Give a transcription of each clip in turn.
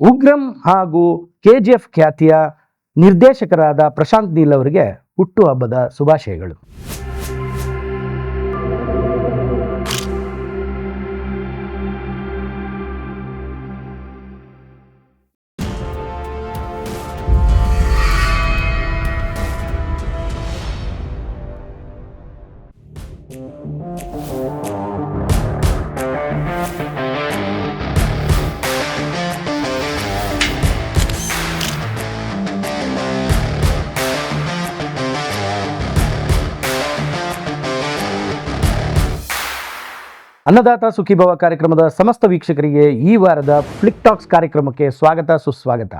ಉಗ್ರಂ ಹಾಗೂ KGF ಖ್ಯಾತಿಯ ನಿರ್ದೇಶಕರಾದ ಪ್ರಶಾಂತ್ ನೀಲ್ ಅವರಿಗೆ ಹುಟ್ಟುಹಬ್ಬದ ಶುಭಾಶಯಗಳು. ಅನ್ನದಾತ ಸುಖೀಭವ ಕಾರ್ಯಕ್ರಮದ ಸಮಸ್ತ ವೀಕ್ಷಕರಿಗೆ ಈ ವಾರದ ಫ್ಲಿಕ್ ಟಾಕ್ಸ್ ಕಾರ್ಯಕ್ರಮಕ್ಕೆ ಸ್ವಾಗತ ಸುಸ್ವಾಗತ.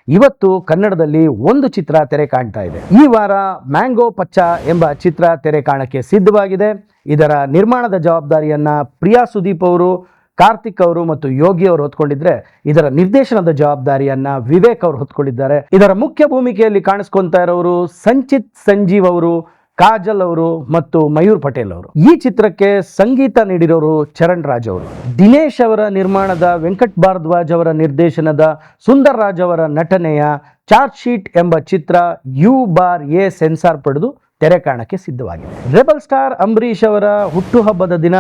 ಇವತ್ತು ಕನ್ನಡದಲ್ಲಿ ಒಂದು ಚಿತ್ರ ತೆರೆ ಕಾಣ್ತಾ ಇದೆ. ಈ ವಾರ ಮ್ಯಾಂಗೋ ಪಚ್ಚ ಎಂಬ ಚಿತ್ರ ತೆರೆ ಕಾಣಕ್ಕೆ ಸಿದ್ಧವಾಗಿದೆ. ಇದರ ನಿರ್ಮಾಣದ ಜವಾಬ್ದಾರಿಯನ್ನ ಪ್ರಿಯಾ ಸುದೀಪ್ ಅವರು, ಕಾರ್ತಿಕ್ ಅವರು ಮತ್ತು ಯೋಗಿ ಅವರು ಹೊತ್ಕೊಂಡಿದ್ರೆ, ಇದರ ನಿರ್ದೇಶನದ ಜವಾಬ್ದಾರಿಯನ್ನ ವಿವೇಕ್ ಅವರು ಹೊತ್ಕೊಂಡಿದ್ದಾರೆ. ಇದರ ಮುಖ್ಯ ಭೂಮಿಕೆಯಲ್ಲಿ ಕಾಣಿಸ್ಕೊಂತಾ ಇರೋರು ಸಂಚಿತ್ ಸಂಜೀವ್ ಅವರು, ಕಾಜಲ್ ಅವರು ಮತ್ತು ಮಯೂರ್ ಪಟೇಲ್ ಅವರು. ಈ ಚಿತ್ರಕ್ಕೆ ಸಂಗೀತ ನೀಡಿರೋರು ಚರಣ್ ರಾಜ್ ಅವರು. ದಿನೇಶ್ ಅವರ ನಿರ್ಮಾಣದ, ವೆಂಕಟ್ ಭಾರದ್ವಾಜ್ ಅವರ ನಿರ್ದೇಶನದ, ಸುಂದರ್ ರಾಜ್ ಅವರ ನಟನೆಯ ಚಾರ್ಜ್ ಶೀಟ್ ಎಂಬ ಚಿತ್ರ U/A ಸೆನ್ಸಾರ್ ಪಡೆದು ತೆರೆ ಕಾಣಕ್ಕೆ ಸಿದ್ಧವಾಗಿದೆ. ರೆಬಲ್ ಸ್ಟಾರ್ ಅಂಬರೀಷ್ ಅವರ ಹುಟ್ಟುಹಬ್ಬದ ದಿನ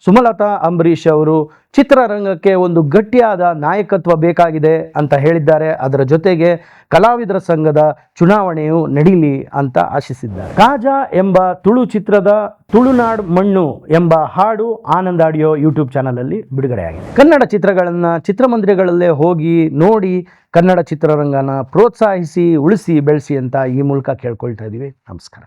ಸುಮಲತಾ ಅಂಬರೀಷ್ ಅವರು ಚಿತ್ರರಂಗಕ್ಕೆ ಒಂದು ಗಟ್ಟಿಯಾದ ನಾಯಕತ್ವ ಬೇಕಾಗಿದೆ ಅಂತ ಹೇಳಿದ್ದಾರೆ. ಅದರ ಜೊತೆಗೆ ಕಲಾವಿದರ ಸಂಘದ ಚುನಾವಣೆಯು ನಡೀಲಿ ಅಂತ ಆಶಿಸಿದ್ದಾರೆ. ಕಾಜಾ ಎಂಬ ತುಳು ಚಿತ್ರದ ತುಳುನಾಡ್ ಮಣ್ಣು ಎಂಬ ಹಾಡು ಆನಂದ್ ಆಡಿಯೋ ಯೂಟ್ಯೂಬ್ ಚಾನಲ್ ಅಲ್ಲಿ ಬಿಡುಗಡೆಯಾಗಿದೆ. ಕನ್ನಡ ಚಿತ್ರಗಳನ್ನ ಚಿತ್ರಮಂದಿರಗಳಲ್ಲೇ ಹೋಗಿ ನೋಡಿ ಕನ್ನಡ ಚಿತ್ರರಂಗನ ಪ್ರೋತ್ಸಾಹಿಸಿ, ಉಳಿಸಿ, ಬೆಳೆಸಿ ಅಂತ ಈ ಮೂಲಕ ಕೇಳ್ಕೊಳ್ತಾ ಇದೀವಿ. ನಮಸ್ಕಾರ.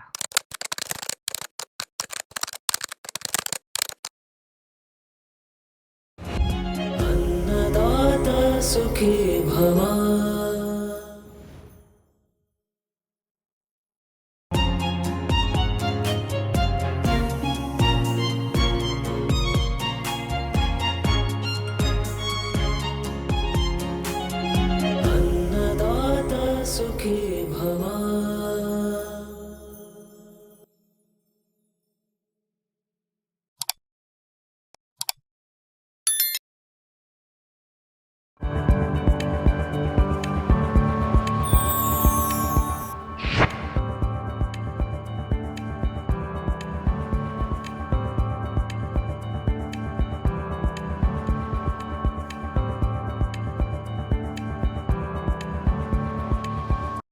ಅನ್ನದಾತ ಸುಖೀ ಭವ.